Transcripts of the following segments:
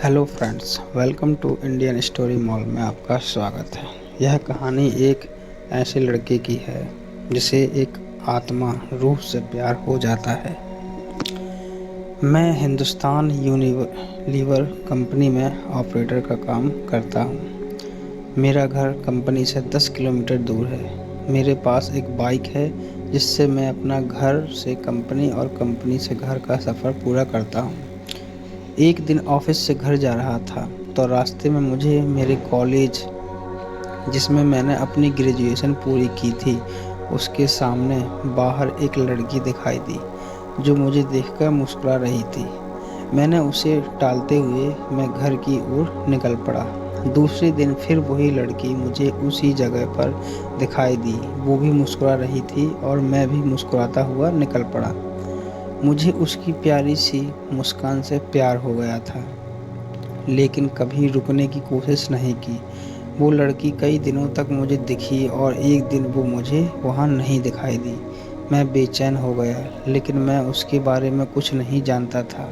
Hello friends, welcome to Indian story mall में आपका स्वागत है। यह कहानी एक ऐसे लड़के की है जिसे एक आत्मा रूह से प्यार हो जाता है। मैं हिंदुस्तान यूनिलीवर कंपनी में ऑपरेटर का काम करता हूँ। मेरा घर कंपनी से 10 किलोमीटर दूर है। मेरे पास एक बाइक है जिससे मैं अपना घर से कंपनी और कंपनी से घर का सफ़र पूरा करता हूँ। एक दिन ऑफिस से घर जा रहा था तो रास्ते में मुझे मेरे कॉलेज जिसमें मैंने अपनी ग्रेजुएशन पूरी की थी उसके सामने बाहर एक लड़की दिखाई दी जो मुझे देखकर मुस्कुरा रही थी। मैंने उसे टालते हुए मैं घर की ओर निकल पड़ा। दूसरे दिन फिर वही लड़की मुझे उसी जगह पर दिखाई दी। वो भी मुस्कुरा रही थी और मैं भी मुस्कुराता हुआ निकल पड़ा। मुझे उसकी प्यारी सी मुस्कान से प्यार हो गया था, लेकिन कभी रुकने की कोशिश नहीं की। वो लड़की कई दिनों तक मुझे दिखी और एक दिन वो मुझे वहाँ नहीं दिखाई दी। मैं बेचैन हो गया, लेकिन मैं उसके बारे में कुछ नहीं जानता था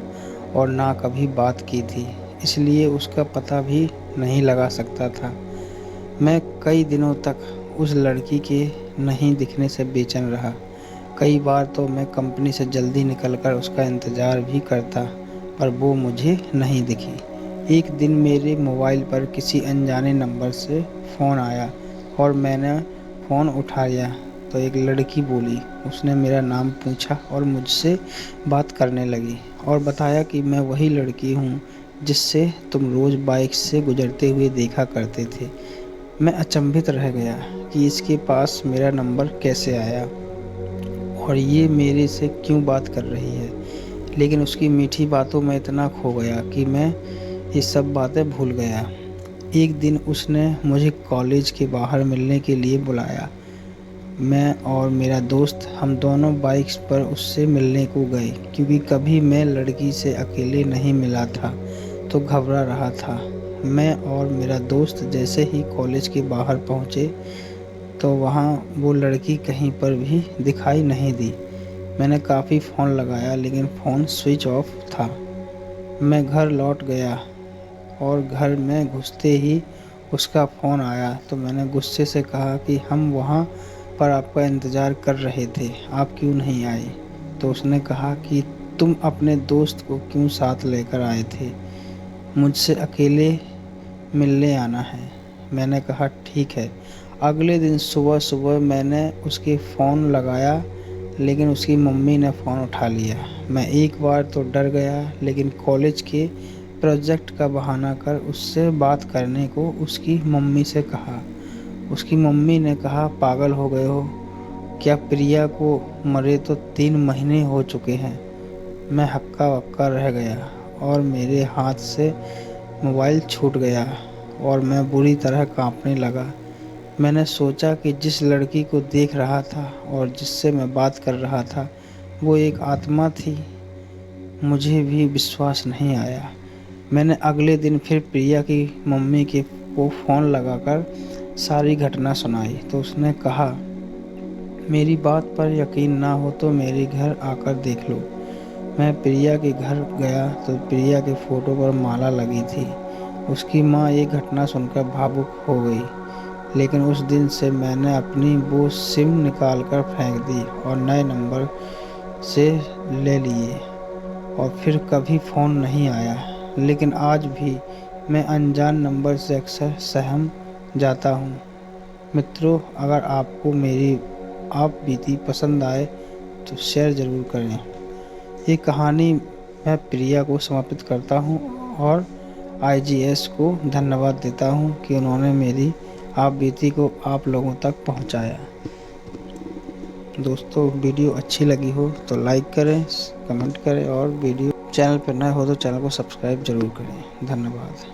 और ना कभी बात की थी, इसलिए उसका पता भी नहीं लगा सकता था। मैं कई दिनों तक उस लड़की के नहीं दिखने से बेचैन रहा। कई बार तो मैं कंपनी से जल्दी निकलकर उसका इंतज़ार भी करता, पर वो मुझे नहीं दिखी। एक दिन मेरे मोबाइल पर किसी अनजाने नंबर से फ़ोन आया और मैंने फ़ोन उठाया तो एक लड़की बोली। उसने मेरा नाम पूछा और मुझसे बात करने लगी और बताया कि मैं वही लड़की हूँ जिससे तुम रोज़ बाइक से गुजरते हुए देखा करते थे। मैं अचंभित रह गया कि इसके पास मेरा नंबर कैसे आया और ये मेरे से क्यों बात कर रही है। लेकिन उसकी मीठी बातों में इतना खो गया कि मैं ये सब बातें भूल गया। एक दिन उसने मुझे कॉलेज के बाहर मिलने के लिए बुलाया। मैं और मेरा दोस्त हम दोनों बाइक्स पर उससे मिलने को गए, क्योंकि कभी मैं लड़की से अकेले नहीं मिला था तो घबरा रहा था। मैं और मेरा दोस्त जैसे ही कॉलेज के बाहर पहुँचे तो वहाँ वो लड़की कहीं पर भी दिखाई नहीं दी। मैंने काफ़ी फ़ोन लगाया, लेकिन फ़ोन स्विच ऑफ था। मैं घर लौट गया और घर में घुसते ही उसका फ़ोन आया तो मैंने गुस्से से कहा कि हम वहाँ पर आपका इंतज़ार कर रहे थे, आप क्यों नहीं आए। तो उसने कहा कि तुम अपने दोस्त को क्यों साथ लेकर आए थे, मुझसे अकेले मिलने आना है। मैंने कहा ठीक है। अगले दिन सुबह सुबह मैंने उसके फ़ोन लगाया, लेकिन उसकी मम्मी ने फ़ोन उठा लिया। मैं एक बार तो डर गया, लेकिन कॉलेज के प्रोजेक्ट का बहाना कर उससे बात करने को उसकी मम्मी से कहा। उसकी मम्मी ने कहा, पागल हो गए हो क्या, प्रिया को मरे तो 3 महीने हो चुके हैं। मैं हक्का बक्का रह गया और मेरे हाथ से मोबाइल छूट गया और मैं बुरी तरह कांपने लगा। मैंने सोचा कि जिस लड़की को देख रहा था और जिससे मैं बात कर रहा था वो एक आत्मा थी। मुझे भी विश्वास नहीं आया। मैंने अगले दिन फिर प्रिया की मम्मी को फ़ोन लगाकर सारी घटना सुनाई तो उसने कहा, मेरी बात पर यकीन ना हो तो मेरे घर आकर देख लो। मैं प्रिया के घर गया तो प्रिया के फ़ोटो पर माला लगी थी। उसकी माँ ये घटना सुनकर भावुक हो गई, लेकिन उस दिन से मैंने अपनी वो सिम निकाल कर फेंक दी और नए नंबर से ले लिए और फिर कभी फ़ोन नहीं आया। लेकिन आज भी मैं अनजान नंबर से अक्सर सहम जाता हूँ। मित्रों, अगर आपको मेरी आप बीती पसंद आए तो शेयर ज़रूर करें। ये कहानी मैं प्रिया को समर्पित करता हूँ और आईजीएस को धन्यवाद देता हूँ कि उन्होंने मेरी आप बीती को आप लोगों तक पहुँचाया। दोस्तों, वीडियो अच्छी लगी हो तो लाइक करें, कमेंट करें और वीडियो चैनल पर नए हो तो चैनल को सब्सक्राइब जरूर करें। धन्यवाद।